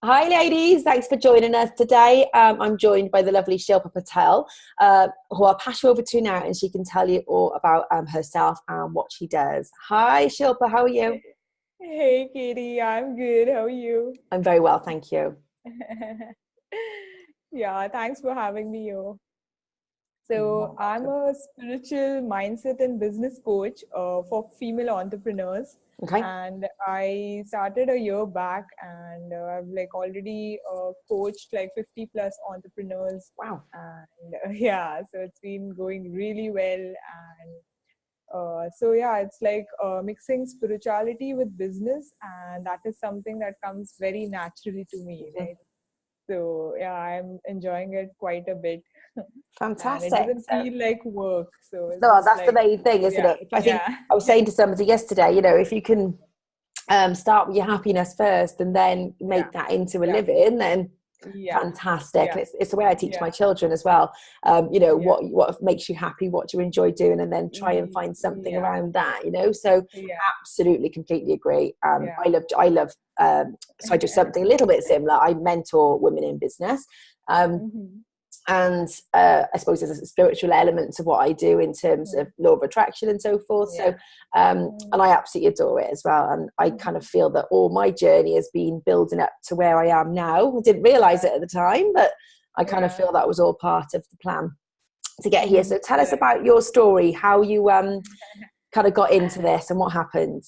Hi ladies, thanks for joining us today. I'm joined by the lovely Shilpa Patil, who I'll pass you over to now, and she can tell you all about herself and what she does. Hi Shilpa, how are you? Hey Katie, I'm good. How are you? I'm very well, thank you. Yeah, thanks for having me here. You're So, I'm welcome. a spiritual mindset and business coach for female entrepreneurs. Okay. And I started a year back, and I've like already coached like 50 plus entrepreneurs. Wow. And yeah, so it's been going really well. And so yeah, it's like mixing spirituality with business, and that is something that comes very naturally to me, Mhm. right? So yeah, I'm enjoying it quite a bit, and it Fantastic. doesn't So, feel like work. So it's no, just that's the like, main thing, isn't yeah, it? I think yeah, I was saying to somebody yesterday, if you can start with your happiness first and then yeah, make that into a yeah, living, then yeah, fantastic. yeah, It's the way I teach my yeah, children as well. yeah, What makes you happy, what do you enjoy doing, and then try and find something yeah, around that. So yeah, absolutely, completely agree. yeah. I love. So I do something a little bit similar. I mentor women in business. Mhm. And I suppose there's a spiritual element to what I do in terms of Mhm. law of attraction and so forth. So, Yeah. and I absolutely adore it as well. And I kind of Mhm. feel that all my journey has been building up to where I am now. I didn't realize Yeah. it at the time, but I kind of Yeah. feel that was all part of the plan to get here. Mhm. So tell us Correct. about your story, how you kind of got into this and what happened.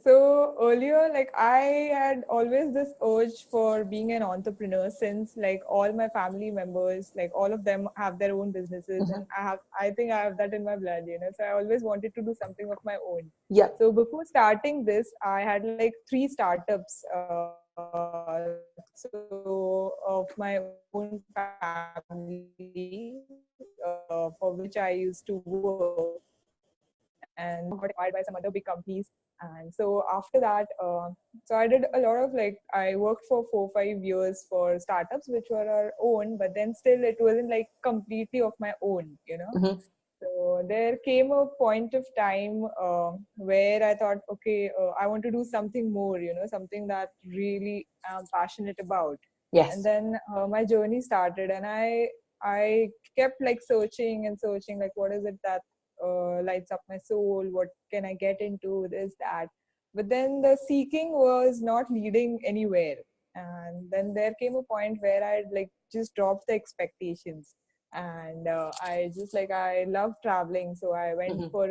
So earlier, like I had always this urge for being an entrepreneur since like all my family members, like all of them have their own businesses, and Mm-hmm. I think I have that in my blood, So I always wanted to do something of my own. Yep. So before starting this, I had like 3 startups. So of my own family, for which I used to work, and got acquired by some other big companies. And so after that, so I did a lot of like, I worked for 4 5 years for startups which were our own, but then still it wasn't like completely of my own. Mm-hmm. So there came a point of time where I thought, okay, I want to do something more, something that really I'm passionate about. And Yes. then my journey started, and I kept like searching and searching, like what is it that lights up my soul? What can I get into? This, that. But then the seeking was not leading anywhere. And then there came a point where I like just dropped the expectations, and I just like I love traveling, so I went Mm-hmm. for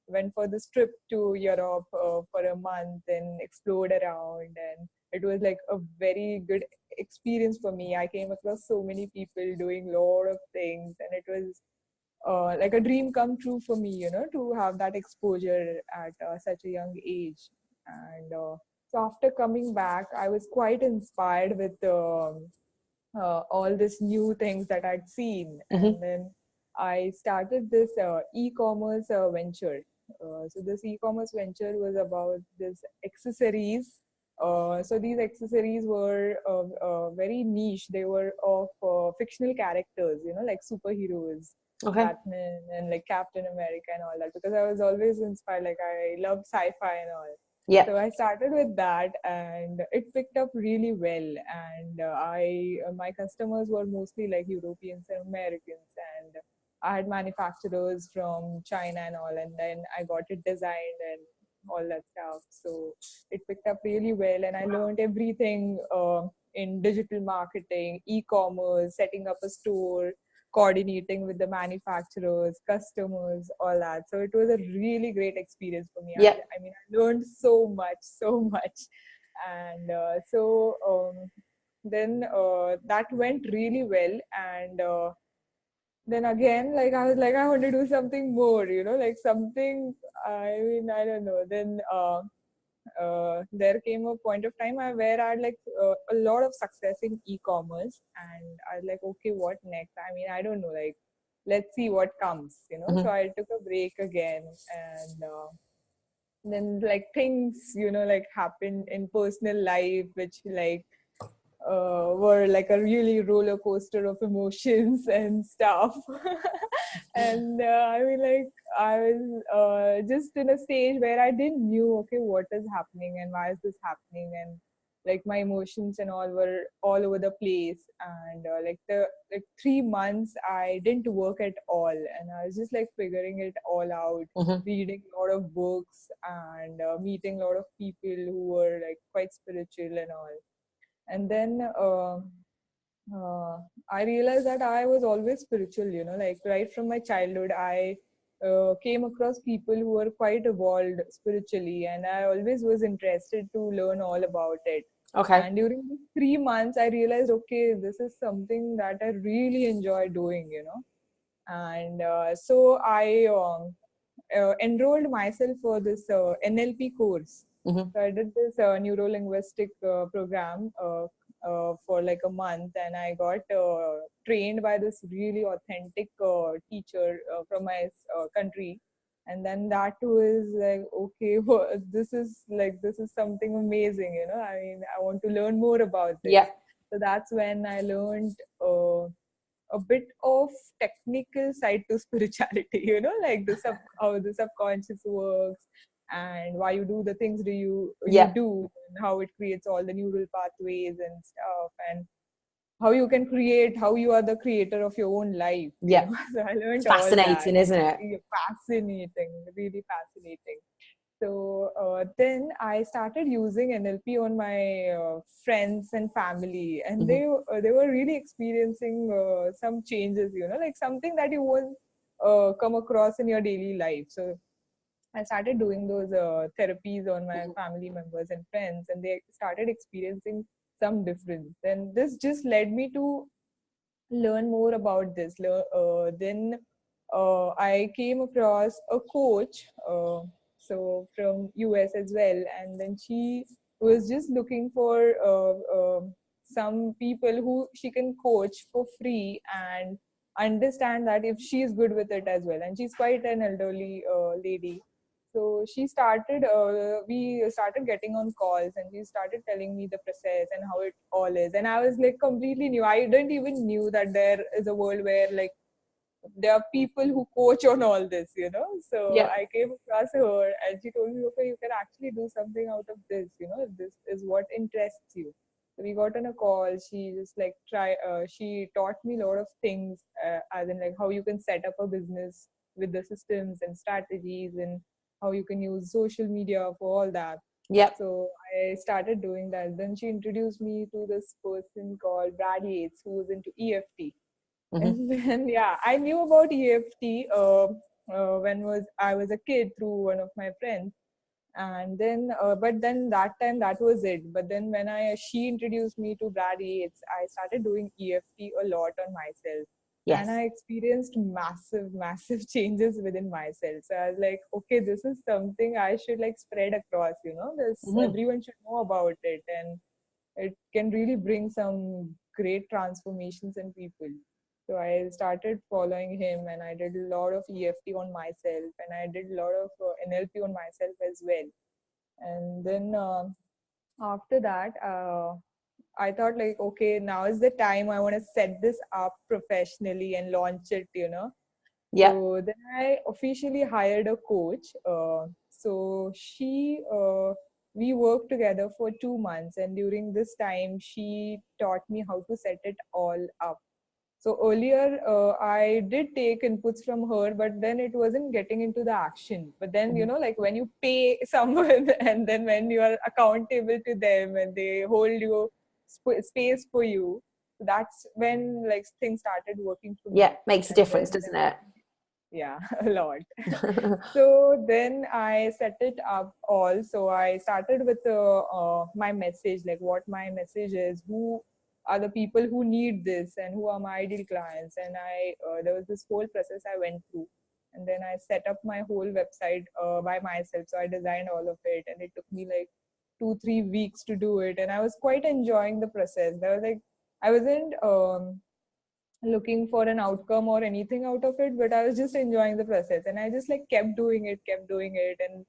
went for this trip to Europe for a month and explored around, and it was like a very good experience for me. I came across so many people doing a lot of things, and it was like a dream come true for me, to have that exposure at such a young age. And so after coming back, I was quite inspired with all these new things that I'd seen. Mm-hmm. And then I started this e-commerce venture. So this e-commerce venture was about this accessories. So these accessories were very niche. They were of fictional characters, like superheroes, Okay. Batman and like Captain America and all that. Because I was always inspired. Like I love sci-fi and all. So Yep. I started with that, and it picked up really well. And my customers were mostly like Europeans and Americans, and I had manufacturers from China and all. And then I got it designed and all that stuff. So it picked up really well, and I learned everything in digital marketing, e-commerce, setting up a store, coordinating with the manufacturers, customers, all that. So it was a really great experience for me. Yep. I mean, I learned so much, so much. And then that went really well. And then again, like I was like, I want to do something more, like something, I mean, I don't know. Then there came a point of time where I had like a lot of success in e-commerce, and I was like, okay, what next? I mean, I don't know, like, let's see what comes. So Mm-hmm. I took a break again, and then like things, like happened in personal life, which like were like a really roller coaster of emotions and stuff. And I mean, like, I was just in a stage where I didn't knew, okay, what is happening and why is this happening, and like my emotions and all were all over the place. And like the like 3 months I didn't work at all, and I was just like figuring it all out, Mm-hmm. reading a lot of books and meeting a lot of people who were like quite spiritual and all. And then uh, I realized that I was always spiritual, like right from my childhood. I came across people who were quite evolved spiritually, and I always was interested to learn all about it. Okay. And during these 3 months, I realized, okay, this is something that I really enjoy doing. And so I enrolled myself for this NLP course. Mm-hmm. So I did this neuro-linguistic program for like a month, and I got trained by this really authentic teacher from my country. And then that too is like, okay, this is something amazing. I mean, I want to learn more about this. Yeah. So that's when I learned a bit of technical side to spirituality, like how the subconscious works, and why you do the things you Yeah. do, and how it creates all the neural pathways and stuff, and how you can create, how you are the creator of your own life. Yeah. So I It's learned all that. fascinating, isn't it? Yeah, fascinating, really fascinating. So then I started using NLP on my friends and family, and Mm-hmm. they were really experiencing some changes, like something that you won't come across in your daily life. So I started doing those therapies on my Mm-hmm. family members and friends, and they started experiencing some difference. Then this just led me to learn more about this. Then I came across a coach, so from US as well, and then she was just looking for some people who she can coach for free and understand that if she's good with it as well. And she's quite an elderly lady. So we started getting on calls, and she started telling me the process and how it all is. And I was like completely new. I didn't even knew that there is a world where like there are people who coach on all this. So Yeah. I came across her, and she told me, okay, you can actually do something out of this. This is what interests you. So we got on a call. She just like she taught me a lot of things, as in like how you can set up a business with the systems and strategies, and how you can use social media for all that. Yep. So I started doing that. Then she introduced me to this person called Brad Yates, who was into EFT. Mm-hmm. And then yeah, I knew about EFT when I was a kid through one of my friends. And then but then that time that was it. But then when I she introduced me to Brad Yates, I started doing EFT a lot on myself, and Yes. I experienced massive changes within myself. So I was like, okay, this is something I should like spread across. This Mm-hmm. everyone should know about it, and it can really bring some great transformations in people. So I started following him, and I did a lot of EFT on myself, and I did a lot of NLP on myself as well. And then after that, I thought like, okay, now is the time I want to set this up professionally and launch it. Yep. So then I officially hired a coach. So we worked together for 2 months, and during this time, she taught me how to set it all up. So earlier, I did take inputs from her, but then it wasn't getting into the action. But then, Mm-hmm. like when you pay someone and then when you are accountable to them and they hold you space for you, that's when like things started working for me. Yeah. Makes a And difference, then doesn't it? yeah, a lot. So then I set it up all. So I started with my message, like what my message is, who are the people who need this, and who are my ideal clients. And there was this whole process I went through, and then I set up my whole website by myself. So I designed all of it, and it took me like 2-3 weeks to do it, and I was quite enjoying the process. There was like I wasn't looking for an outcome or anything out of it, but I was just enjoying the process, and I just like kept doing it, and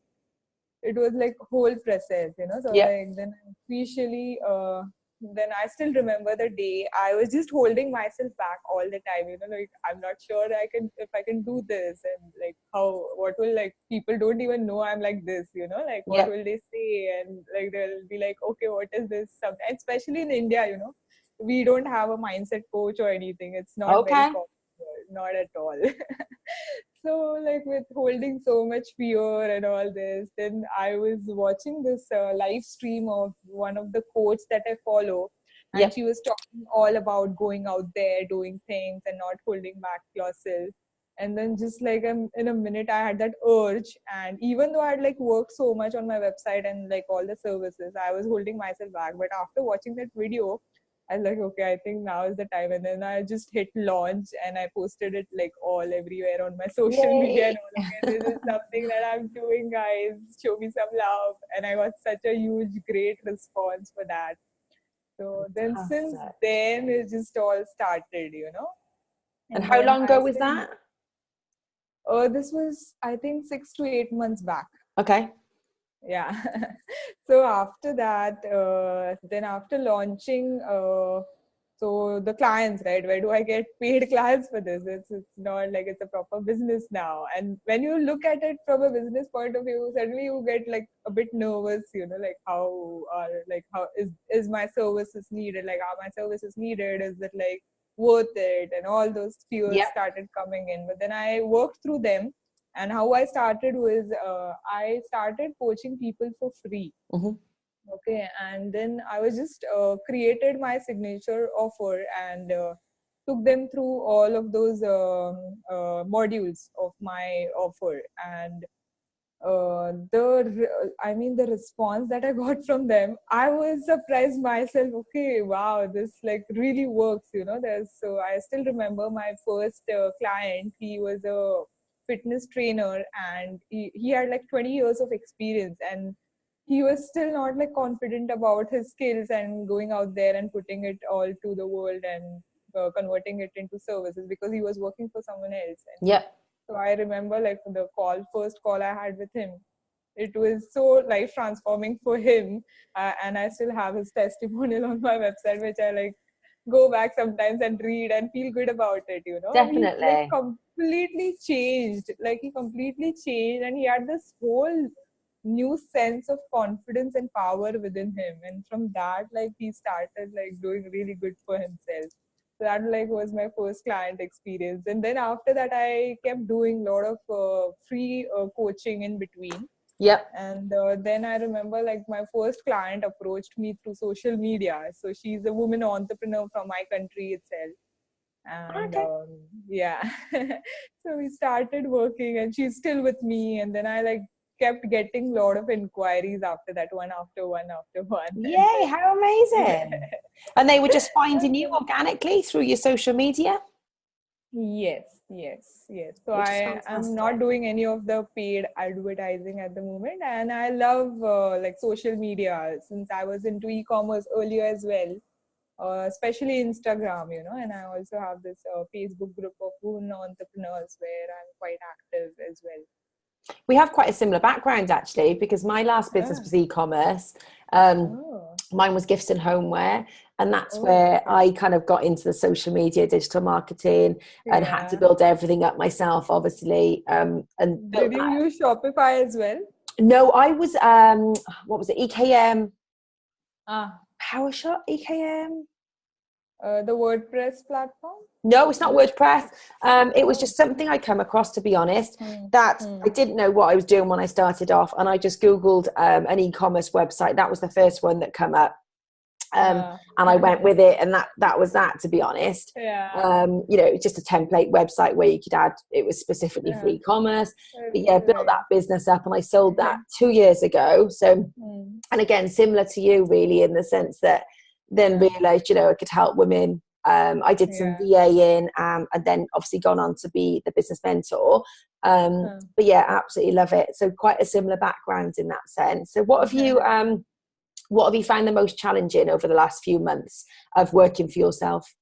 it was like whole process. So Yep. like then I officially then I still remember the day I was just holding myself back all the time, like I'm not sure if I can do this, and like what will, like, people don't even know I'm like this, like what Yeah. will they say, and like they'll be like, okay, what is this? And especially in India, we don't have a mindset coach or anything. It's not very Okay. common, not at all. So like with holding so much fear and all this, then I was watching this live stream of one of the coaches that I follow, and Yep. she was talking all about going out there, doing things, and not holding back yourself. And then just like in a minute, I had that urge, and even though I had like worked so much on my website and like all the services, I was holding myself back. But after watching that video, I was like, okay, I think now is the time. And then I just hit launch and I posted it like all everywhere on my social media and Yay. all. Okay, this is something that I'm doing, guys. Show me some love. And I got such a huge, great response for that. So then since Fantastic. then it just all started, And And how then long I ago was still, that? this was, I think, 6 to 8 months back. Okay. Yeah. So after that, then after launching, so the clients, right, where do I get paid clients for this? It's not like it's a proper business now. And when you look at it from a business point of view, suddenly you get like a bit nervous, like how is my services needed, like are my services needed, is it like worth it, and all those fears Yep. started coming in. But then I worked through them, and how I started was I started coaching people for free. Mm-hmm. Okay, and then I was just created my signature offer and took them through all of those modules of my offer. And the response that I got from them, I was surprised myself. Okay, wow, this like really works, so I still remember my first client. He was a fitness trainer, and he had like 20 years of experience, and he was still not like confident about his skills and going out there and putting it all to the world and converting it into services, because he was working for someone else. And Yep. so I remember like the first call I had with him. It was so life transforming for him, and I still have his testimonial on my website, which I like go back sometimes and read and feel good about it. He like Definitely. completely changed. Like he completely changed, and he had this whole new sense of confidence and power within him. And from that, like he started like doing really good for himself. So that like was my first client experience. And then after that, I kept doing a lot of free coaching in between. Yep. And then I remember like my first client approached me through social media. So she's a woman entrepreneur from my country itself. And Okay. yeah, so we started working, and she's still with me. And then I like kept getting a lot of inquiries after that, one after one after one. And Yay, how then amazing. And they were just finding you organically through your social media? yes. So Which is I am not fantastic. doing any of the paid advertising at the moment, and I love like social media since I was into e-commerce earlier as well, especially Instagram, and I also have this Facebook group of women entrepreneurs where I'm quite active as well. We have quite a similar background actually, because my last business Ah, was e-commerce. Um, oh, Mine was gifts and homeware, and that's oh, where okay. I kind of got into the social media, digital marketing, and had to Yeah. build everything up myself, obviously, and built Did you that. use Shopify as well? No, I was what was it? EKM, Ah, PowerShop, EKM. the WordPress platform? No, it's not No? WordPress. It was Oh. just something I come across, to be honest, Hmm. that Hmm. I didn't know what I was doing when I started off, and I just Googled an e-commerce website. That was the first one that came up, Ah. and I went with it, and that was that, to be honest. Yeah. It was just a template website where you could add. It was specifically for Yeah. e-commerce, but yeah, built Right. that business up, and I sold that 2 years ago. So, Hmm. and again, similar to you, really, in the sense that then Yeah. realised, I could help women. I did some Yeah. VA and then obviously gone on to be the business mentor. Huh. But yeah, absolutely love it. So quite a similar background in that sense. So what have you found the most challenging over the last few months of working for yourself?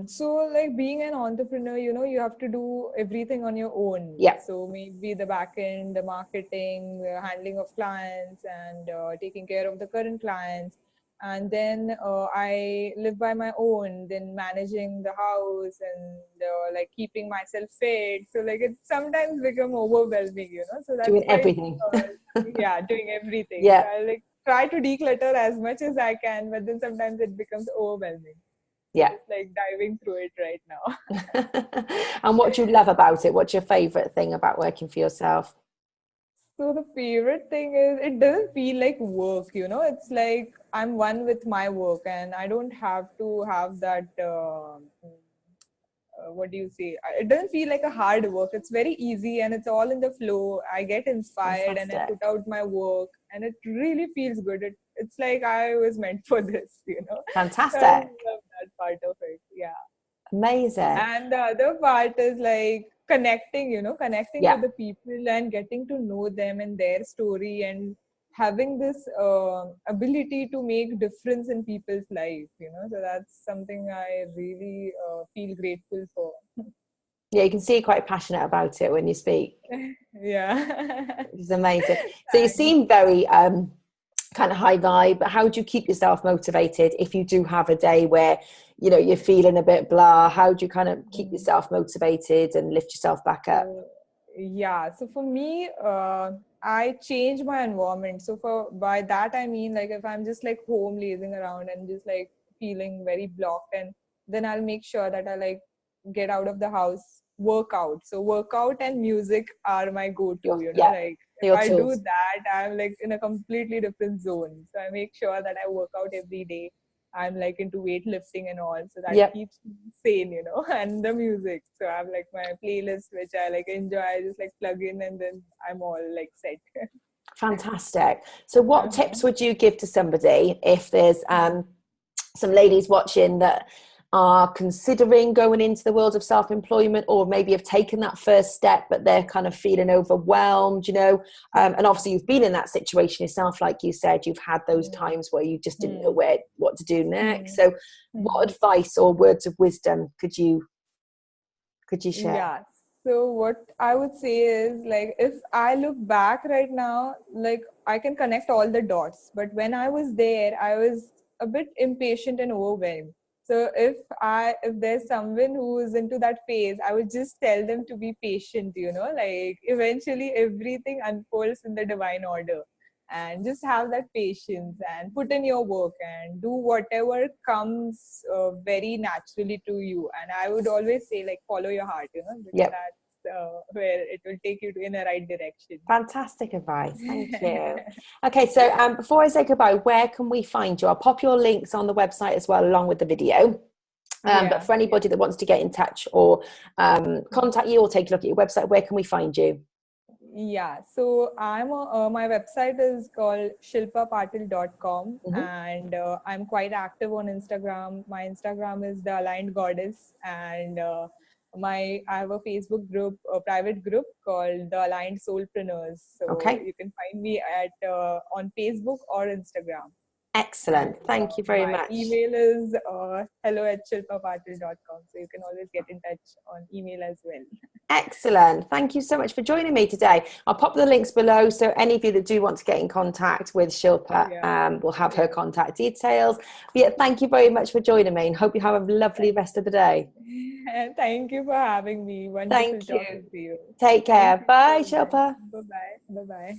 So like being an entrepreneur, you have to do everything on your own. Yeah. So maybe the back end, the marketing, the handling of clients, and taking care of the current clients. and then I live by my own, then managing the house and like keeping myself fit. So like it sometimes become overwhelming, so that's Doing why everything. yeah, doing everything. So Yeah. I like try to declutter as much as I can, but then sometimes it becomes overwhelming. So Yeah. just like diving through it right now. And what do you love about it? What's your favorite thing about working for yourself? So the favorite thing is it doesn't feel like work, It's like I'm one with my work, and I don't have to have that. What do you say? It doesn't feel like a hard work. It's very easy and it's all in the flow. I get inspired and I Fantastic. put out my work, and it really feels good. It's like I was meant for this. So I Fantastic. love that part of it. Yeah. Amazing. And the other part is like connecting Yeah. with the people and getting to know them and their story, and having this ability to make difference in people's life. So that's something I really feel grateful for. Yeah, you can see you're quite passionate about it when you speak, Yeah. which is amazing. So you Thanks. seem very kind of high vibe, but how do you keep yourself motivated if you do have a day where, you're feeling a bit blah? How do you kind of keep Mm. yourself motivated and lift yourself back up? So, yeah. So for me, I change my environment. So by that I mean like if I'm just like home lazing around and just like feeling very blocked, and then I'll make sure that I like get out of the house, work out. So workout and music are my go-to. Yeah, Like if your I do tools. that, I'm like in a completely different zone. So I make sure that I work out every day. I'm like into weightlifting and all, so that Yep. keeps me sane. And the music. So I have like my playlist which I like enjoy. I just like plug in and then I'm all like set. Fantastic. So what Uh-huh. tips would you give to somebody if there's some ladies watching that are considering going into the world of self-employment, or maybe have taken that first step but they're kind of feeling overwhelmed, and obviously you've been in that situation yourself, like you said, you've had those times where you just didn't know what to do next. So what advice or words of wisdom could you share? Yeah. So what I would say is like if I look back right now, like I can connect all the dots. But when I was there, I was a bit impatient and overwhelmed. So if there's someone who is into that phase, I would just tell them to be patient, like eventually everything unfolds in the divine order. And just have that patience and put in your work and do whatever comes very naturally to you. And I would always say like follow your heart, because Yep. that's where it will take you in the right direction. Fantastic advice. Thank you. Okay, so before I say goodbye, where can we find you? I'll pop your links on the website as well, along with the video. But Yeah, for anybody that wants to get in touch or contact you or take a look at your website, where can we find you? yeah. So my website is called shilpapatil.com, Mm-hmm. and I'm quite active on Instagram. My Instagram is the Aligned Goddess, and I have a Facebook group, a private group called the Aligned Soulpreneurs. So Okay. you can find me at on Facebook or Instagram. And Excellent. Thank you very my much. email is hello@shilpapatil.com. So you can always get in touch on email as well. Excellent. Thank you so much for joining me today. I'll pop the links below, so any of you that do want to get in contact with Shilpa Yeah. will have her Yeah. contact details. But yeah, thank you very much for joining me, and hope you have a lovely rest of the day. And thank you for having me. Wonderful Thank you. talking to you. Take Thank care. you Bye, so much. Shilpa. Bye bye. Bye bye.